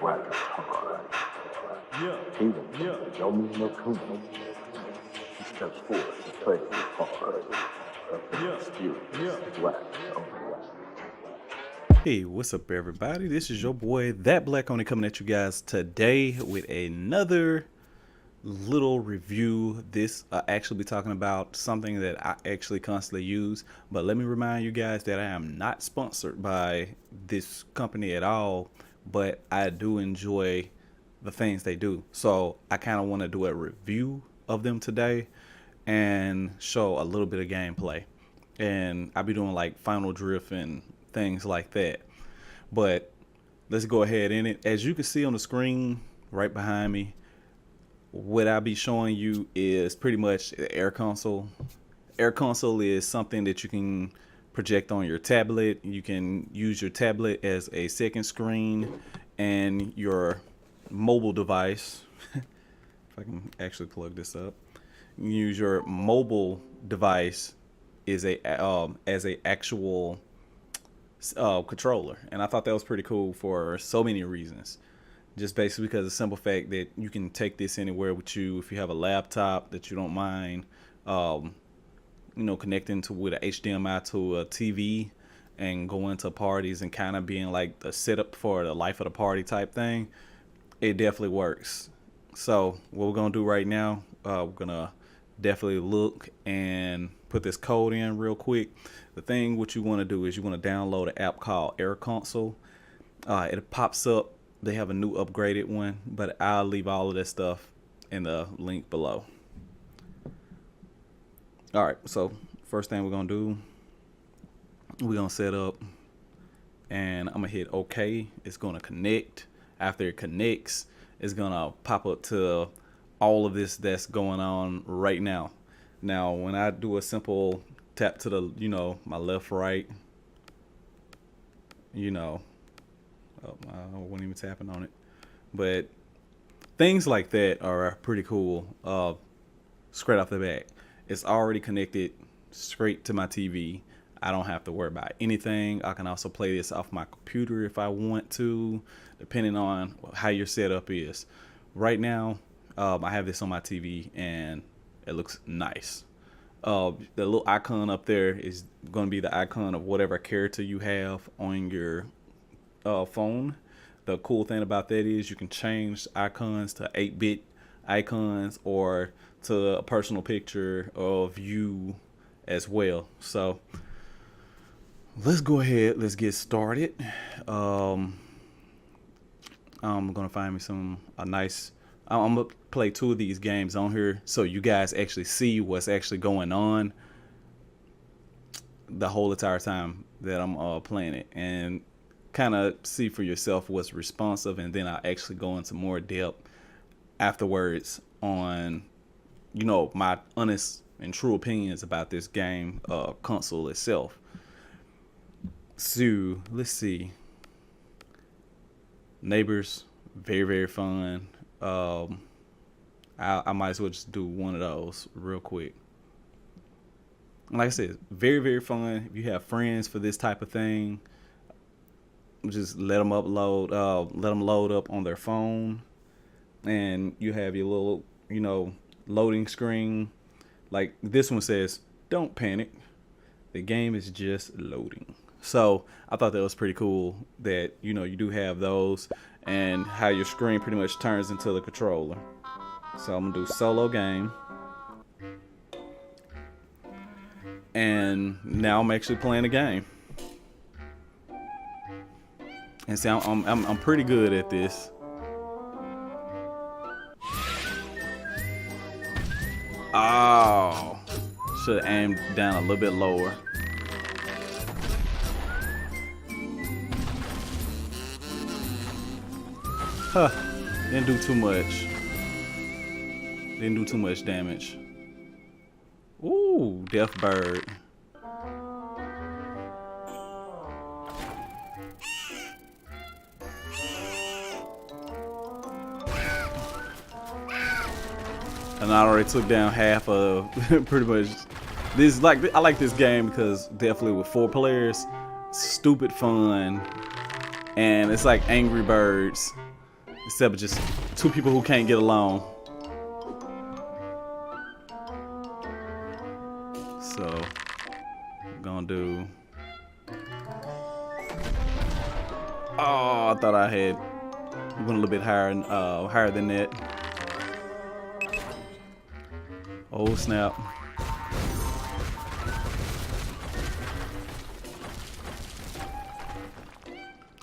Swagger hard. Kingdom, no mean no kingdom. He steps forward to play hard. Hey, what's up everybody? This is your boy That Black Only coming at you guys today with another little review. This actually be talking about something that I actually constantly use, but let me remind you guys that I am not sponsored by this company at all, but I do enjoy the things they do. So I kind of want to do a review of them today and show a little bit of gameplay. And I'll be doing like final drift and things like that. But let's go ahead in it. As you can see on the screen right behind me, what I'll be showing you is pretty much the AirConsole. AirConsole is something that you can project on your tablet. You can use your tablet as a second screen, and your mobile device, if I can actually plug this up, you use your mobile device is as a actual controller. And I thought that was pretty cool for so many reasons. Just basically because of the simple fact that you can take this anywhere with you. If you have a laptop that you don't mind, connecting to with an HDMI to a TV and going to parties and kind of being like the setup for the life of the party type thing, it definitely works. So what we're gonna do right now, we're gonna definitely look and put this code in real quick. The thing what you want to do is you want to download an app called AirConsole. It pops up. They have a new upgraded one, but I'll leave all of that stuff in the link below. All right, so first thing we're gonna do, we're gonna set up, and I'm gonna hit OK. It's gonna connect. After it connects, it's gonna pop up to all of this that's going on right now. Now, when I do a simple tap to the, my left, right, I wasn't even tapping on it, but things like that are pretty cool. Straight off the bat, it's already connected straight to my TV. I don't have to worry about anything. I can also play this off my computer if I want to, depending on how your setup is. Right now, I have this on my TV and it looks nice. The little icon up there is going to be the icon of whatever character you have on your phone. The cool thing about that is you can change icons to 8-bit icons or to a personal picture of you as well. So let's go ahead, let's get started. I'm gonna find me a nice, I'm gonna play 2 of these games on here so you guys actually see what's actually going on the whole entire time that I'm playing it, and kind of see for yourself what's responsive, and then I'll actually go into more depth afterwards on my honest and true opinions about this game console itself. So let's see. Neighbors, very fun. I might as well just do one of those real quick. Like I said, very fun. If you have friends for this type of thing, just let them load up on their phone, and you have your little loading screen. Like this one says, don't panic, the game is just loading. So I thought that was pretty cool that you do have those, and how your screen pretty much turns into the controller. So I'm gonna do solo game, and now I'm actually playing the game. And see, I'm pretty good at this. Oh, should have aimed down a little bit lower. Huh, didn't do too much. Didn't do too much damage. Ooh, Death Bird. And I already took down half of pretty much this. I like this game because definitely with 4 players, stupid fun, and it's like Angry Birds. Except for just two people who can't get along. So I'm gonna do. Oh, I thought I had went a little bit higher than that. Oh snap!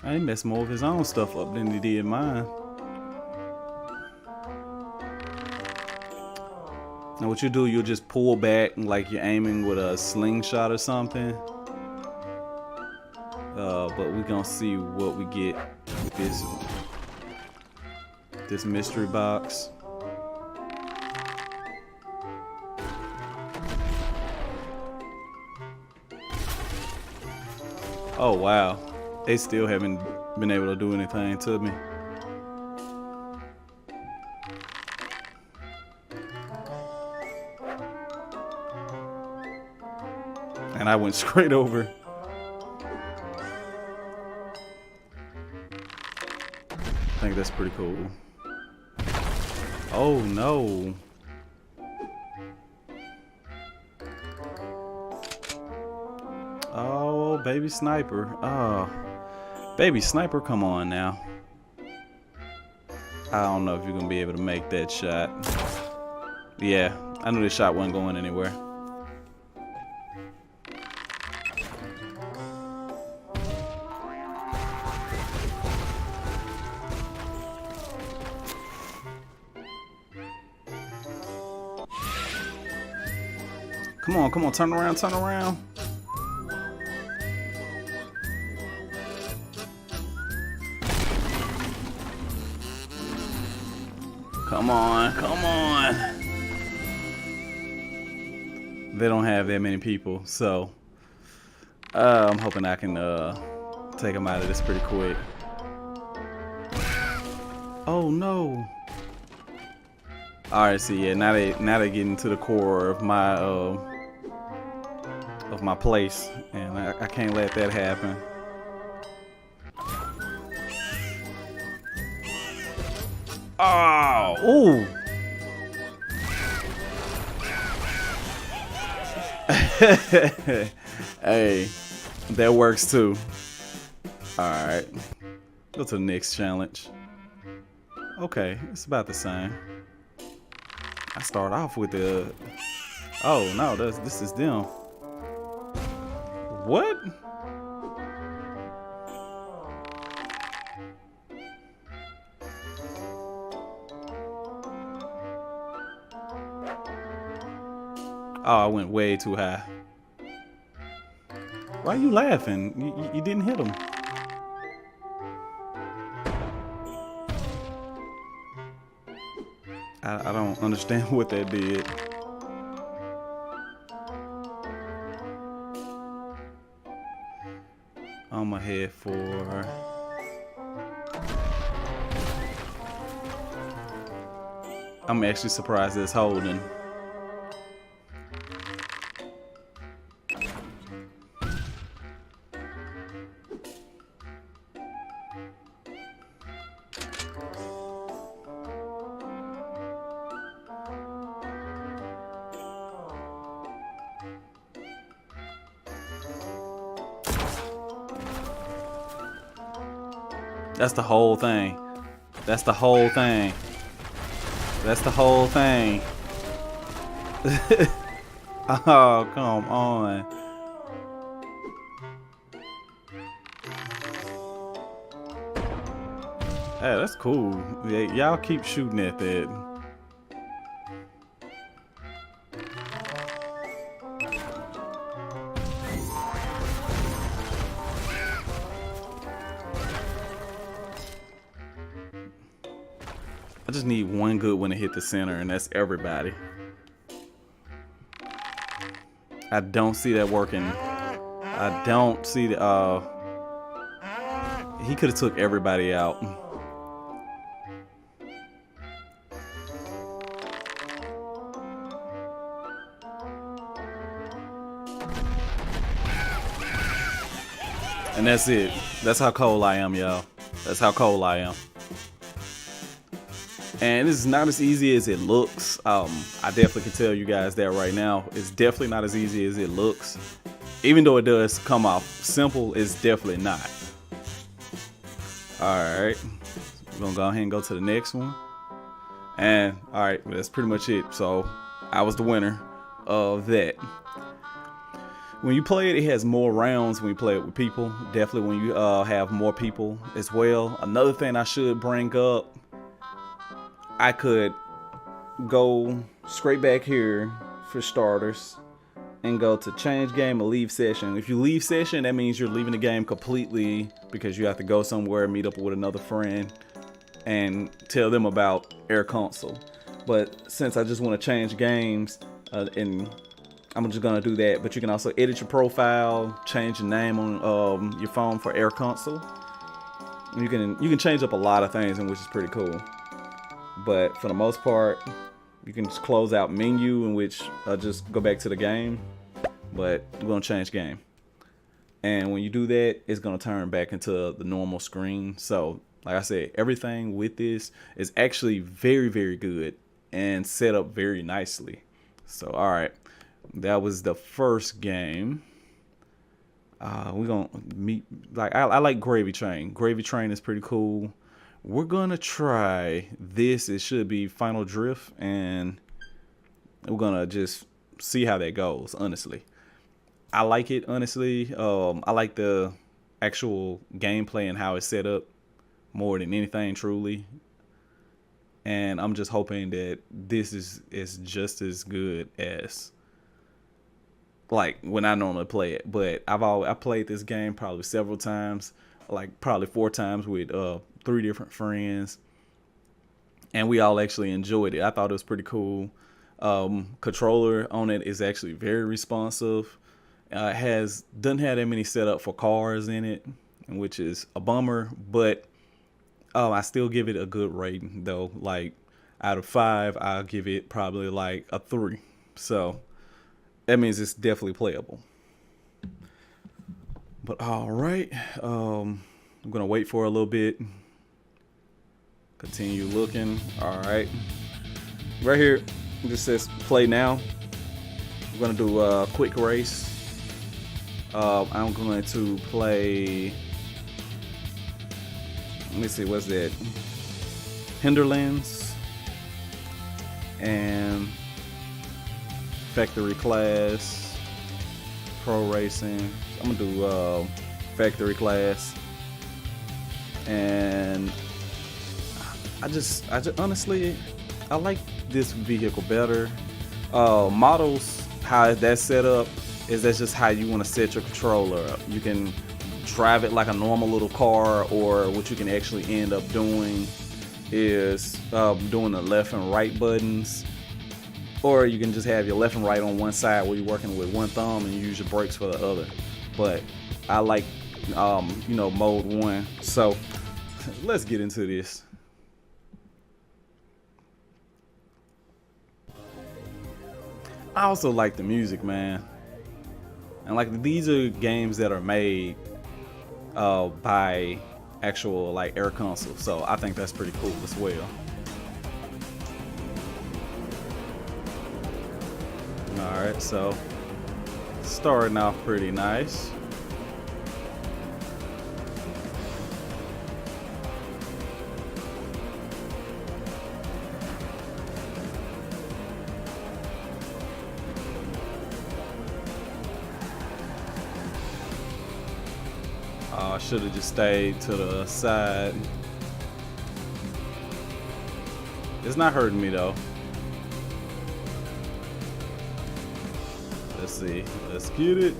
He messed more of his own stuff up than he did mine. Now what you do, you'll just pull back like you're aiming with a slingshot or something. But we're gonna see what we get with this mystery box. Oh wow, they still haven't been able to do anything to me. And I went straight over. I think that's pretty cool. Oh no. Oh, baby sniper. Oh, baby sniper, come on now. I don't know if you're gonna be able to make that shot. Yeah, I knew this shot wasn't going anywhere. Come on, turn around, turn around. Come on, come on. They don't have that many people, so I'm hoping I can take them out of this pretty quick. Oh no. Alright, see, yeah, now they getting to the core of my place, and I can't let that happen. Oh, ooh. Hey, that works too. Alright, go to the next challenge. Okay, it's about the same. I start off with the. Oh no, this is them. What? Oh, I went way too high. Why are you laughing? You didn't hit him. I don't understand what that did. I'm gonna head for. I'm actually surprised it's holding. That's the whole thing. That's the whole thing. That's the whole thing. Oh, come on. Hey, that's cool. Y'all keep shooting at that. I just need one good one to hit the center, and that's everybody. I don't see that working. I don't see the. He could have took everybody out. And that's it. That's how cold I am, y'all. That's how cold I am. And it's not as easy as it looks. I definitely can tell you guys that right now. It's definitely not as easy as it looks. Even though it does come off simple, it's definitely not. Alright. We're gonna go ahead and go to the next one. And alright, that's pretty much it. So I was the winner of that. When you play it, it has more rounds when you play it with people. Definitely when you have more people as well. Another thing I should bring up, I could go straight back here for starters and go to change game or leave session. If you leave session, that means you're leaving the game completely because you have to go somewhere, meet up with another friend and tell them about AirConsole. But since I just want to change games, and I'm just gonna do that. But you can also edit your profile, change your name on your phone for AirConsole. You can change up a lot of things, and which is pretty cool. But for the most part, you can just close out menu, in which just go back to the game. But we're gonna change game, and when you do that, it's gonna turn back into the normal screen. So, like I said, everything with this is actually very, very good and set up very nicely. So, all right, that was the first game. We're gonna meet. Like I like Gravy Train. Gravy Train is pretty cool. We're gonna try this. It should be Final Drift, and we're gonna just see how that goes. Honestly, I like it. Honestly, I like the actual gameplay and how it's set up more than anything, truly. And I'm just hoping that this is just as good as like when I normally play it. But I played this game probably several times, like probably 4 times with 3 different friends, and we all actually enjoyed it. I thought it was pretty cool. Controller on it is actually very responsive. Doesn't have that many setup for cars in it, which is a bummer, but I still give it a good rating though. Like out of 5, I'll give it probably like a 3. So that means it's definitely playable. But all right, I'm gonna wait for a little bit. Continue looking. All right, right here, this says play now. We're gonna do a quick race. I'm going to play. Let me see, what's that? Hinterlands and factory class, pro racing. I'm gonna do factory class, and I just honestly, I like this vehicle better. Models, how that's set up is that's just how you want to set your controller up. You can drive it like a normal little car, or what you can actually end up doing is doing the left and right buttons, or you can just have your left and right on one side where you're working with one thumb and you use your brakes for the other. But I like mode 1. So let's get into this. I also like the music, man. And like these are games that are made by actual like AirConsole, so I think that's pretty cool as well. Alright, so starting off pretty nice. I should have just stayed to the side. It's not hurting me though. Let's see. Let's get it.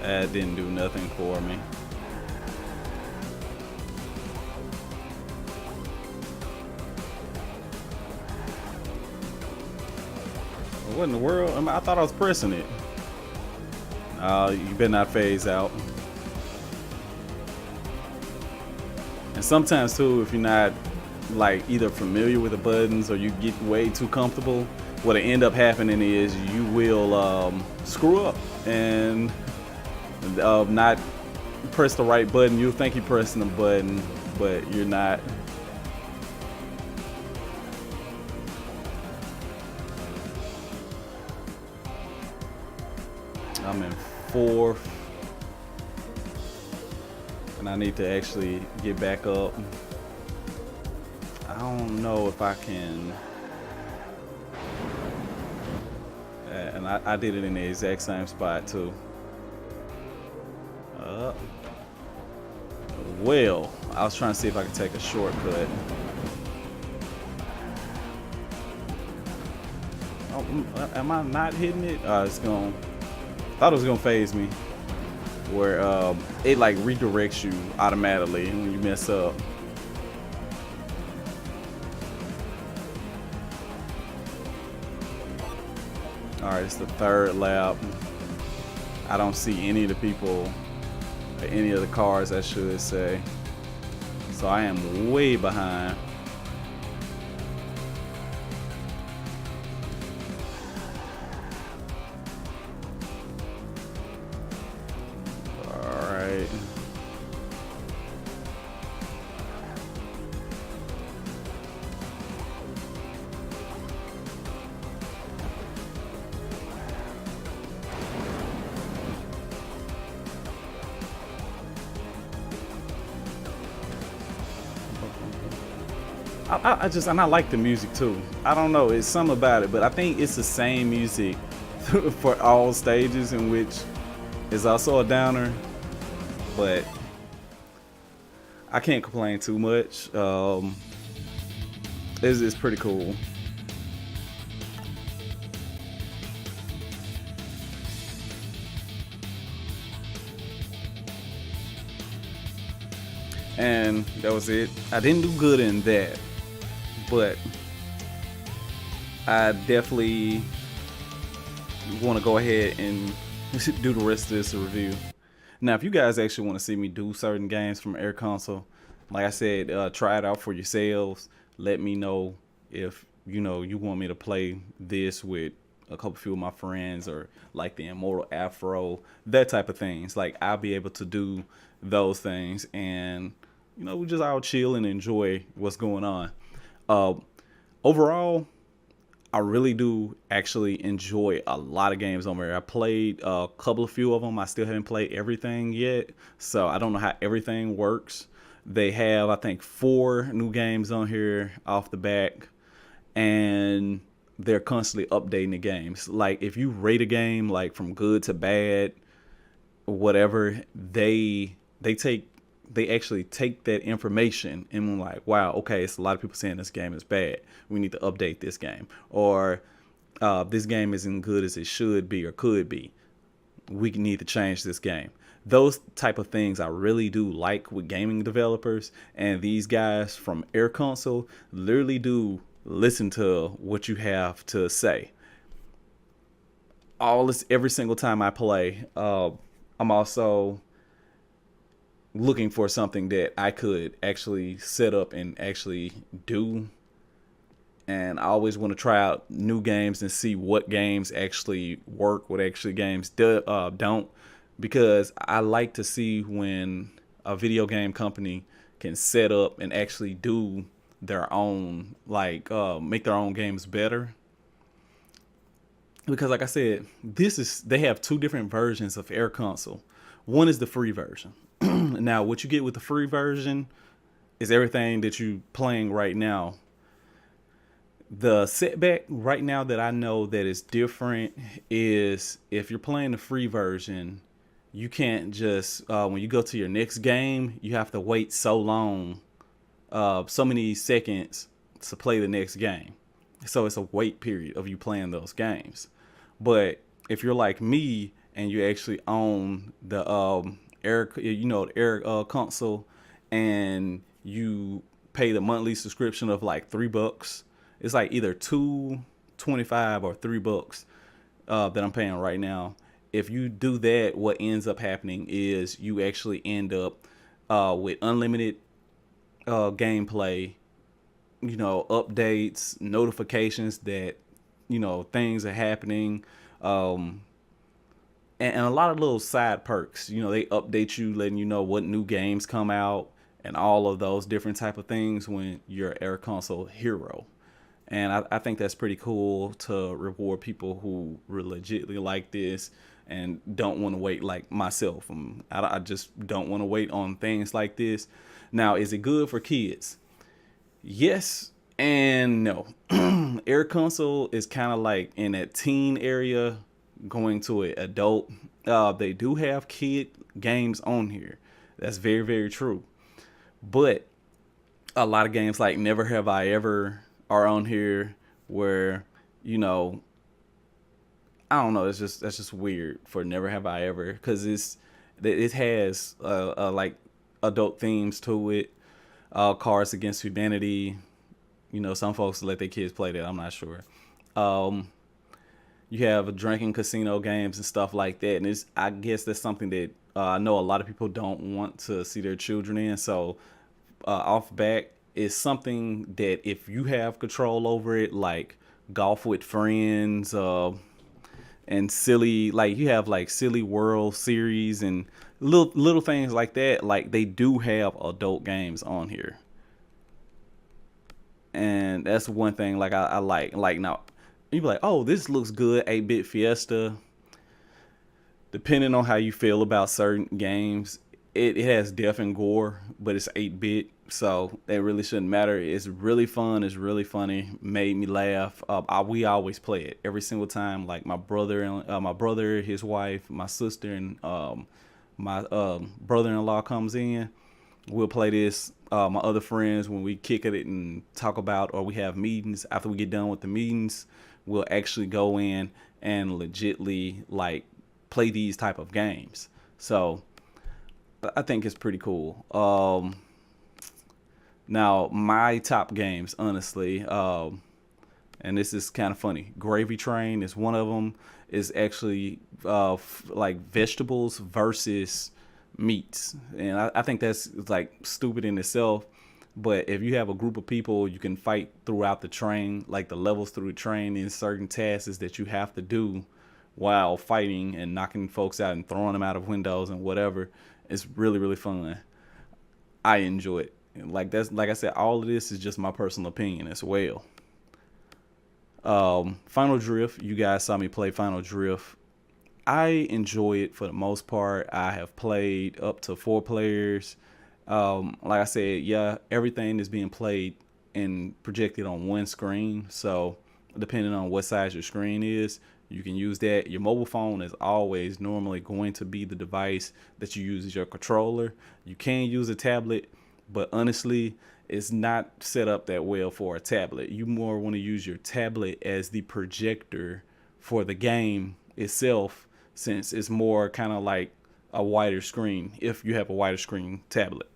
That didn't do nothing for me. What in the world? I thought I was pressing it. You better not phase out. And sometimes too, if you're not like either familiar with the buttons or you get way too comfortable, what'll end up happening is you will screw up and not press the right button. You'll think you're pressing the button, but you're not. I'm in fourth, and I need to actually get back up. I don't know if I can. And I did it in the exact same spot too. Well, I was trying to see if I could take a shortcut. Oh, am I not hitting it? It's gonna. Thought it was gonna phase me, where it like redirects you automatically when you mess up. All right, it's the third lap. I don't see any of the people, or any of the cars, I should say. So I am way behind. All right. And I like the music too. I don't know, it's something about it, but I think it's the same music for all stages, in which is also a downer, but I can't complain too much. It's pretty cool. And that was it. I didn't do good in that, but I definitely want to go ahead and do the rest of this review. Now, if you guys actually want to see me do certain games from AirConsole, like I said, try it out for yourselves. Let me know if you want me to play this with a couple few of my friends, or like the Immortal Afro, that type of things. Like, I'll be able to do those things, and we just all chill and enjoy what's going on. Overall, I really do actually enjoy a lot of games on there. I played a few of them. I still haven't played everything yet, so I don't know how everything works. They have, I think, 4 new games on here off the back, and they're constantly updating the games. Like, if you rate a game like from good to bad, whatever, they actually take that information and like, wow, okay, it's a lot of people saying this game is bad. We need to update this game. Or this game isn't good as it should be or could be. We need to change this game. Those type of things I really do like with gaming developers, and these guys from AirConsole literally do listen to what you have to say. Every single time I play, I'm also looking for something that I could actually set up and actually do. And I always want to try out new games and see what games actually work, what actually games don't. Because I like to see when a video game company can set up and actually do their own, like make their own games better. Because like I said, they have 2 different versions of AirConsole. One is the free version. Now, what you get with the free version is everything that you playing right now. The setback right now that I know that is different is, if you're playing the free version, you can't just, when you go to your next game, you have to wait so long, so many seconds to play the next game. So it's a wait period of you playing those games. But if you're like me and you actually own the Air console, and you pay the monthly subscription of like $3, it's like either $2.25 or $3 that I'm paying right now. If you do that, what ends up happening is you actually end up with unlimited gameplay, updates, notifications that things are happening, and a lot of little side perks. You know, they update you, letting you know what new games come out and all of those different type of things when you're Air Console hero. And I think that's pretty cool to reward people who legitimately like this and don't want to wait like myself. I just don't want to wait on things like this. Now, is it good for kids? Yes and no. Air Console is kind of like in that teen area going to an adult. They do have kid games on here. That's very, very true. But a lot of games like Never Have I Ever are on here where, you know, I don't know. That's just weird for Never Have I Ever, because it has like adult themes to it. Cards Against Humanity. You know, some folks let their kids play that. I'm not sure. Um, you have drinking casino games and stuff like that, and I guess that's something that I know a lot of people don't want to see their children in. So off back is something that if you have control over it, like golf with friends, and silly, like you have like silly world series and little things like that. Like they do have adult games on here, and that's one thing like I like now. You be like, oh, this looks good, 8-bit Fiesta. Depending on how you feel about certain games, it has death and gore, but it's 8-bit, so that really shouldn't matter. It's really fun. It's really funny. Made me laugh. We always play it every single time. Like my brother, his wife, my sister, and my brother-in-law comes in. We'll play this. My other friends, when we kick at it and talk about, or we have meetings after we get done with the meetings, we'll actually go in and legitly like play these type of games. So I think it's pretty cool. Now my top games, honestly, and this is kind of funny. Gravy Train is one of them. Is actually like vegetables versus meats, and I think that's like stupid in itself. But if you have a group of people, you can fight throughout the train, like the levels through the train, in certain tasks that you have to do while fighting and knocking folks out and throwing them out of windows and whatever. It's really, really fun. I enjoy it. Like that's, like I said, all of this is just my personal opinion as well. Final Drift, you guys saw me play Final Drift. I enjoy it for the most part. I have played up to 4 players. Like I said, yeah, everything is being played and projected on one screen. So depending on what size your screen is, you can use that. Your mobile phone is always normally going to be the device that you use as your controller. You can use a tablet, but honestly, it's not set up that well for a tablet. You more want to use your tablet as the projector for the game itself, since it's more kind of like a wider screen if you have a wider screen tablet.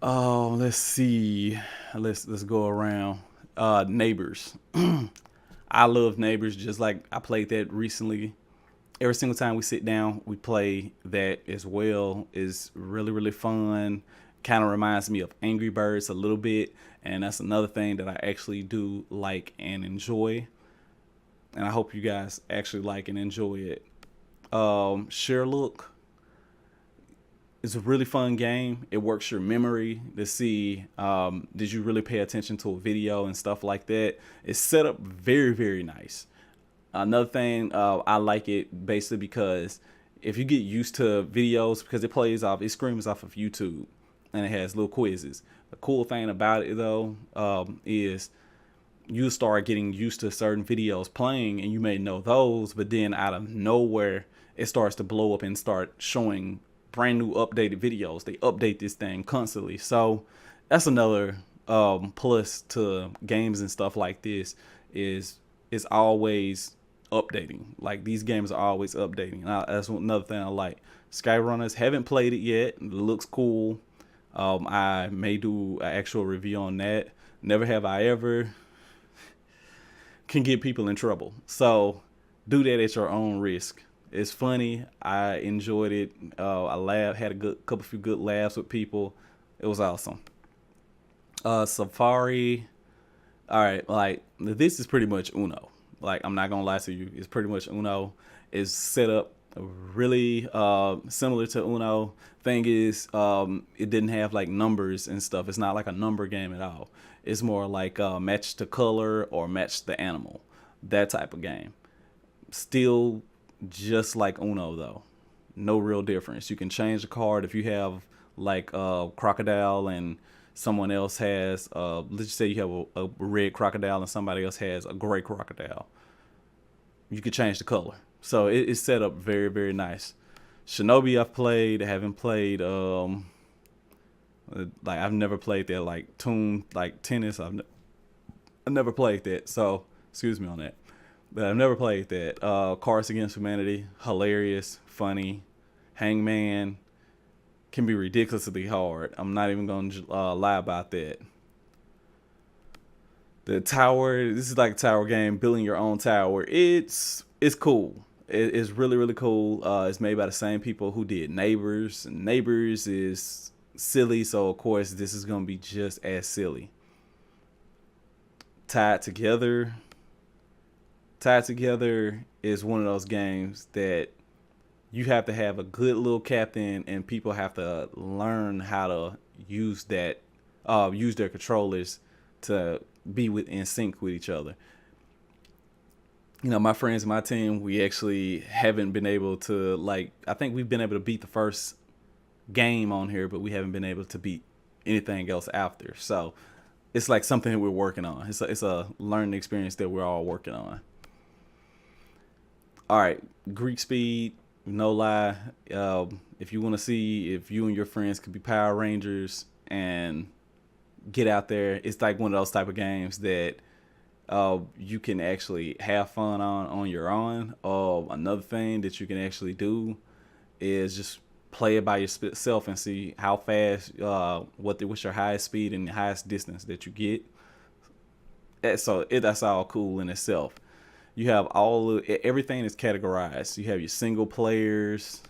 Oh, let's see. Let's go around. Neighbors. I love Neighbors, just like I played that recently. Every single time we sit down, we play that as well. It's really, really fun. Kind of reminds me of Angry Birds a little bit, and that's another thing that I actually do like and enjoy. And I hope you guys actually like and enjoy it. Share Look is a really fun game. It works your memory to see did you really pay attention to a video and stuff like that. It's set up very, very nice. Another thing, I like it basically because if you get used to videos, because it screams off of YouTube, and it has little quizzes. The cool thing about it though is you start getting used to certain videos playing, and you may know those, but then out of nowhere it starts to blow up and start showing brand new updated videos. They update this thing constantly, so that's another plus to games and stuff like this. Is it's always updating. Like these games are always updating. That's another thing I like. Skyrunners, haven't played it yet. It looks cool. I may do an actual review on that. Never Have I Ever can get people in trouble, so do that at your own risk. It's funny. I enjoyed it. I laughed, had a few good laughs with people. It was awesome. Safari. All right, like this is pretty much Uno. Like, I'm not gonna lie to you, it's pretty much Uno. It's set up really similar to Uno. Thing is, it didn't have like numbers and stuff. It's not like a number game at all. It's more like match the color or match the animal, that type of game. Still just like Uno though. No real difference. You can change the card if you have like crocodile and someone else has let's just say you have a red crocodile and somebody else has a gray crocodile. You could change the color. So it's set up very, very nice. Shinobi I've played, I haven't played like I've never played that like Toon like tennis. I've never played that. So excuse me on that. But I've never played that. Cards Against Humanity, hilarious, funny. Hangman can be ridiculously hard. I'm not even going to lie about that. The tower, this is like a tower game, building your own tower. It's cool. It's really, really cool. It's made by the same people who did Neighbors. Neighbors is silly, so of course this is going to be just as silly. Tied Together is one of those games that you have to have a good little captain, and people have to learn how to use that, use their controllers to be in sync with each other. You know, my friends, my team, we actually haven't been able to I think we've been able to beat the first game on here, but we haven't been able to beat anything else after. So it's like something that we're working on. It's a learning experience that we're all working on. All right, Greek Speed, no lie. If you want to see if you and your friends could be Power Rangers and get out there, it's like one of those type of games that you can actually have fun on your own. Another thing that you can actually do is just play it by yourself and see how fast, what's your highest speed and highest distance that you get. So that's all cool in itself. You have everything is categorized. You have your single players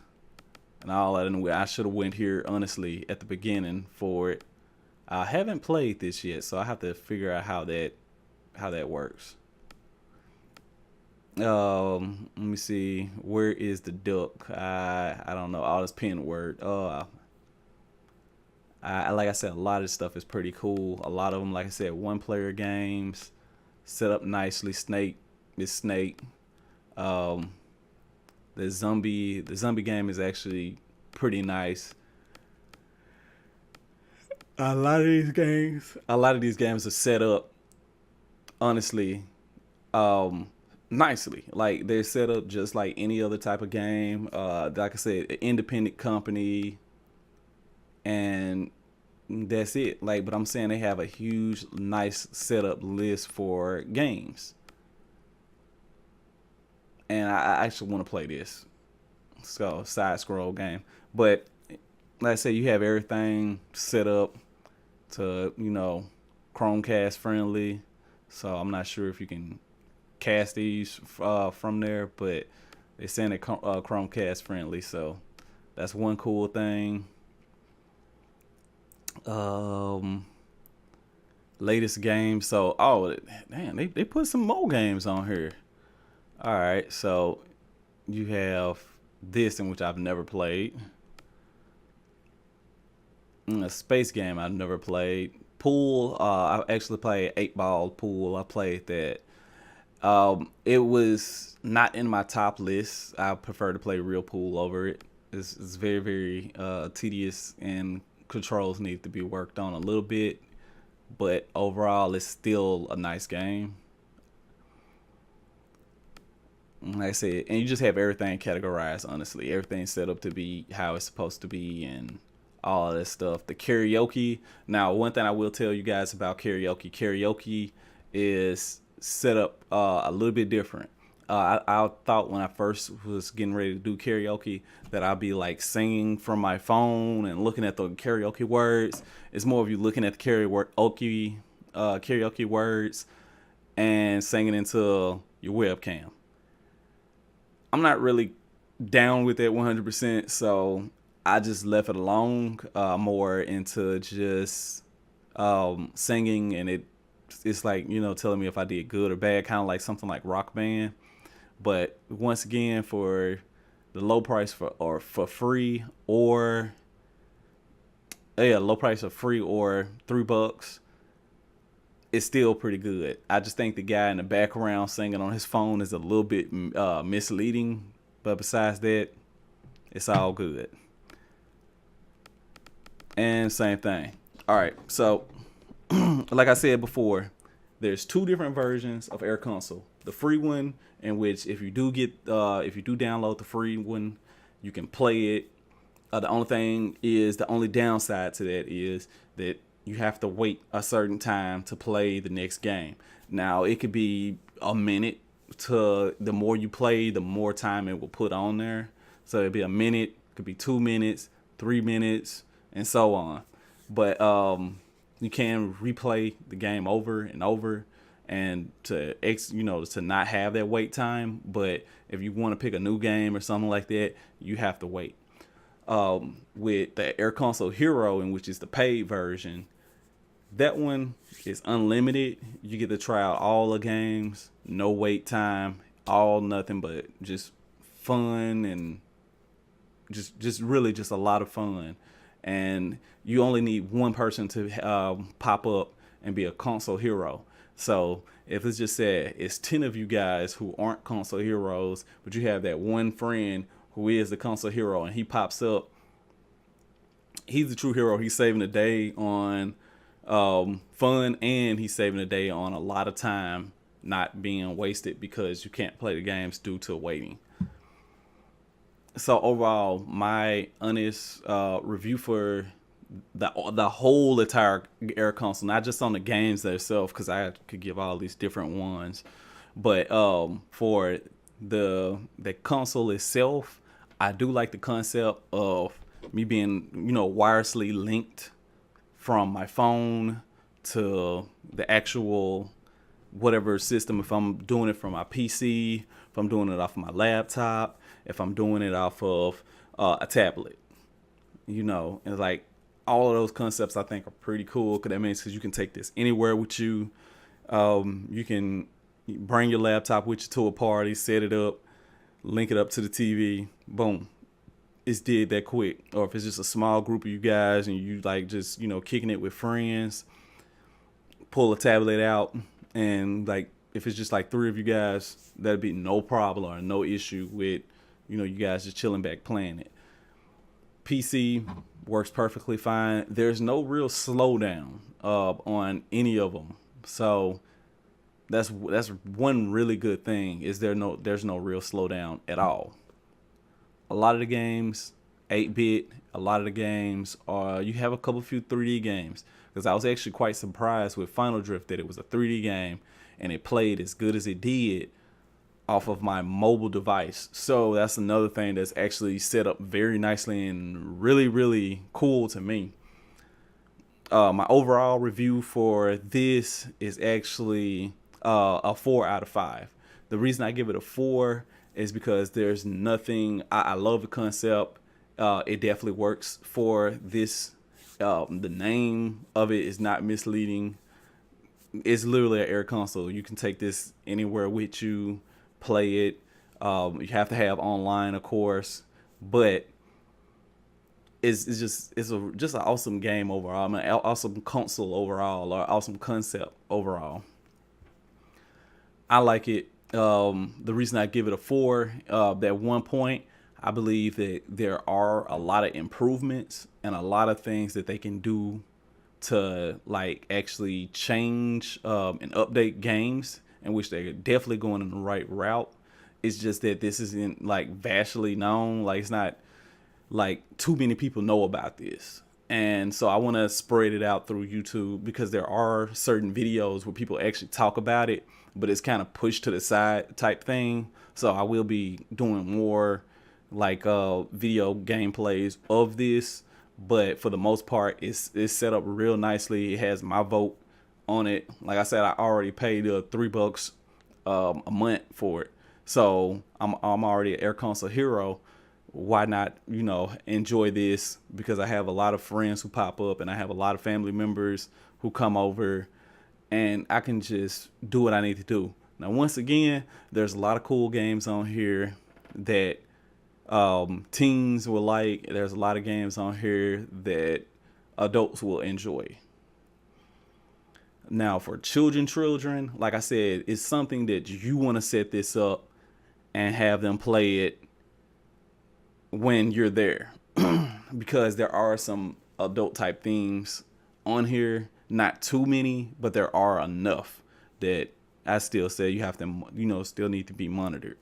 and all that. And I should have went here honestly at the beginning for it. I haven't played this yet, so I have to figure out how that works. Let me see. Where is the duck? I don't know. All this pin word. Like I said, a lot of this stuff is pretty cool. A lot of them, like I said, one player games, set up nicely. Snake. The zombie game is actually pretty nice. A lot of these games are set up honestly nicely. Like they're set up just like any other type of game. Like I said, an independent company, and that's it. Like, but I'm saying they have a huge, nice setup list for games. And I actually want to play this. So side scroll game. But like I said, you have everything set up to, Chromecast friendly. So I'm not sure if you can cast these from there, but they're saying they're Chromecast friendly. So that's one cool thing. Latest game. So, damn, they put some more games on here. All right, so you have this, in which I've never played. A space game I've never played. Pool, I actually played 8-ball pool. I played that. It was not in my top list. I prefer to play real pool over it. It's very, very tedious, and controls need to be worked on a little bit. But overall, it's still a nice game. Like I said, and you just have everything categorized, honestly. Everything's set up to be how it's supposed to be and all of this stuff. The karaoke. Now, one thing I will tell you guys about karaoke is set up a little bit different. I thought when I first was getting ready to do karaoke that I'd be like singing from my phone and looking at the karaoke words. It's more of you looking at the karaoke words and singing into your webcam. I'm not really down with that 100%, so I just left it alone. More into just singing, and it it's like, you know, telling me if I did good or bad, kind of like something like Rock Band. But once again, for the low price for free, or yeah, low price of free or $3, it's still pretty good. I just think the guy in the background singing on his phone is a little bit misleading, but besides that, it's all good. And same thing. All right, so like I said before, there's two different versions of AirConsole. The free one, in which if you do download the free one, you can play it. The only downside to that is that you have to wait a certain time to play the next game. Now, it could be a minute. To the more you play, the more time it will put on there. So it'd be a minute, could be 2 minutes, 3 minutes, and so on. But you can replay the game over and over, and to not have that wait time. But if you want to pick a new game or something like that, you have to wait. With the AirConsole Hero, in which is the paid version, that one is unlimited. You get to try out all the games, no wait time, all nothing but just fun, and just really just a lot of fun. And you only need one person to pop up and be a console hero. So if it's just said it's 10 of you guys who aren't console heroes, but you have that one friend who is the console hero, and he pops up, he's the true hero. He's saving the day on fun, and he's saving the day on a lot of time not being wasted because you can't play the games due to waiting. So overall, my honest review for the whole entire AirConsole, not just on the games themselves, because I could give all these different ones, but for the console itself, I do like the concept of me being, wirelessly linked from my phone to the actual whatever system. If I'm doing it from my PC, if I'm doing it off of my laptop, if I'm doing it off of a tablet, and like all of those concepts I think are pretty cool, because that means because you can take this anywhere with you. You can bring your laptop with you to a party, set it up, link it up to the TV, boom, it's did that quick. Or if it's just a small group of you guys and you like just kicking it with friends, pull a tablet out, and like if it's just like 3 of you guys, that'd be no problem or no issue with you guys just chilling back playing it. PC works perfectly fine. There's no real slowdown on any of them, so that's one really good thing. There's no real slowdown at all. A lot of the games 8-bit. A lot of the games are, you have a few 3D games, because I was actually quite surprised with Final Drift that it was a 3D game and it played as good as it did off of my mobile device. So that's another thing that's actually set up very nicely and really, really cool to me. My overall review for this is actually a 4 out of 5. The reason I give it a 4 is because there's nothing, I love the concept. It definitely works for this. The name of it is not misleading. It's literally an AirConsole. You can take this anywhere with you, play it. You have to have online, of course, but it's just an awesome game overall. I mean, awesome console overall, or awesome concept overall. I like it. The reason I give it a 4, that one point, I believe that there are a lot of improvements and a lot of things that they can do to like actually change and update games, in which they're definitely going in the right route. It's just that this isn't like vastly known. Like, it's not like too many people know about this. And so I want to spread it out through YouTube, because there are certain videos where people actually talk about it, but it's kind of pushed to the side type thing. So I will be doing more like video gameplays of this, but for the most part, it's set up real nicely. It has my vote on it. Like I said, I already paid $3 a month for it, so I'm already an AirConsole hero. Why not enjoy this? Because I have a lot of friends who pop up, and I have a lot of family members who come over, and I can just do what I need to do. Now, once again, there's a lot of cool games on here that teens will like. There's a lot of games on here that adults will enjoy. Now, for children, like I said, it's something that you want to set this up and have them play it when you're there. Because there are some adult type things on here. Not too many, but there are enough that I still say you have to, still need to be monitored.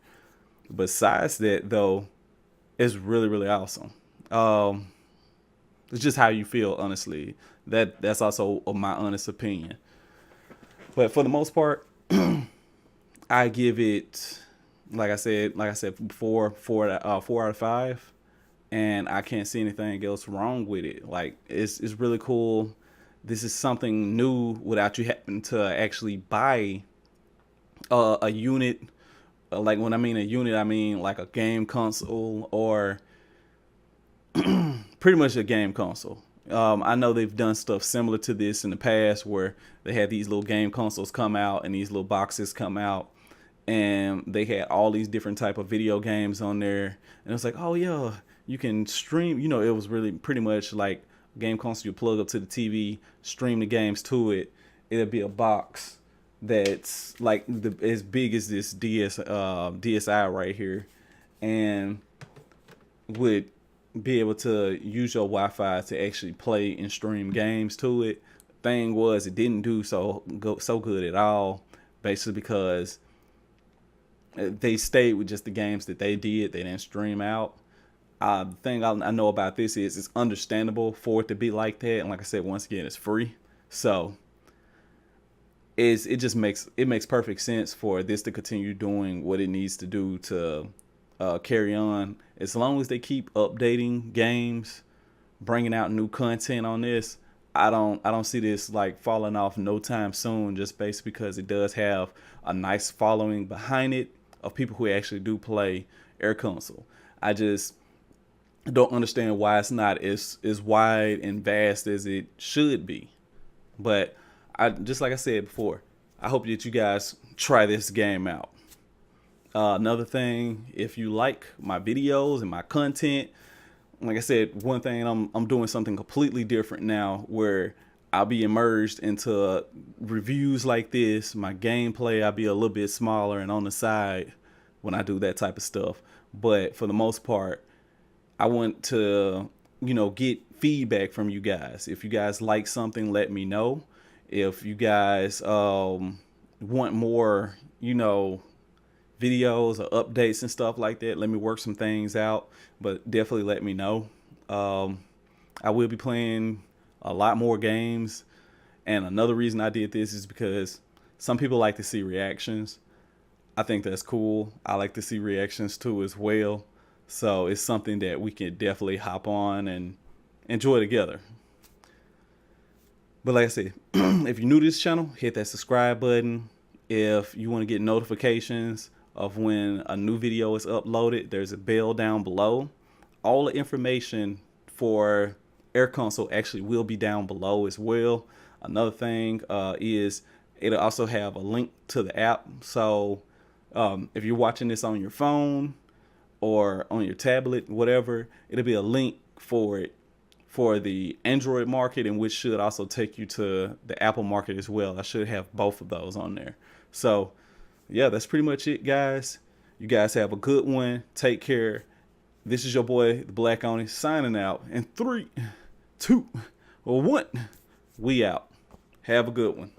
Besides that, though, it's really, really awesome. It's just how you feel, honestly. That's also my honest opinion. But for the most part, I give it, like I said before, 4 out of 5, and I can't see anything else wrong with it. Like it's really cool. This is something new without you having to actually buy a unit. Like when I mean a unit, I mean like a game console or pretty much a game console. I know they've done stuff similar to this in the past where they had these little game consoles come out and these little boxes come out, and they had all these different type of video games on there. And it was like, oh yeah, you can stream. It was really pretty much like a game console. You plug up to the TV, stream the games to it. It'll be a box that's like as big as this DSi right here, and would be able to use your Wi-Fi to actually play and stream games to it. Thing was, it didn't do so good at all, basically because they stayed with just the games that they did. They didn't stream out. The thing I know about this is it's understandable for it to be like that, and like I said, once again, it's free, so it makes perfect sense for this to continue doing what it needs to do to carry on. As long as they keep updating games, bringing out new content on this, I don't see this like falling off no time soon, just basically because it does have a nice following behind it of people who actually do play AirConsole. I just don't understand why it's not as wide and vast as it should be. But just like I said before, I hope that you guys try this game out. Another thing, if you like my videos and my content, like I said, one thing, I'm doing something completely different now where I'll be immersed into reviews like this. My gameplay, I'll be a little bit smaller and on the side when I do that type of stuff. But for the most part, I want to, get feedback from you guys. If you guys like something, let me know. If you guys want more, videos or updates and stuff like that, let me work some things out, but definitely let me know. I will be playing a lot more games, and another reason I did this is because some people like to see reactions. I think that's cool. I like to see reactions too as well, so it's something that we can definitely hop on and enjoy together. But like I said, if you're new to this channel, hit that subscribe button. If you want to get notifications of when a new video is uploaded, there's a bell down below. All the information for AirConsole actually will be down below as well. Another thing is it'll also have a link to the app. So if you're watching this on your phone or on your tablet, whatever, it'll be a link for it for the Android market, and which should also take you to the Apple market as well. I should have both of those on there. So yeah, that's pretty much it, guys. You guys have a good one. Take care. This is your boy, the Black Oni, signing out. In 3, 2, 1, we out. Have a good one.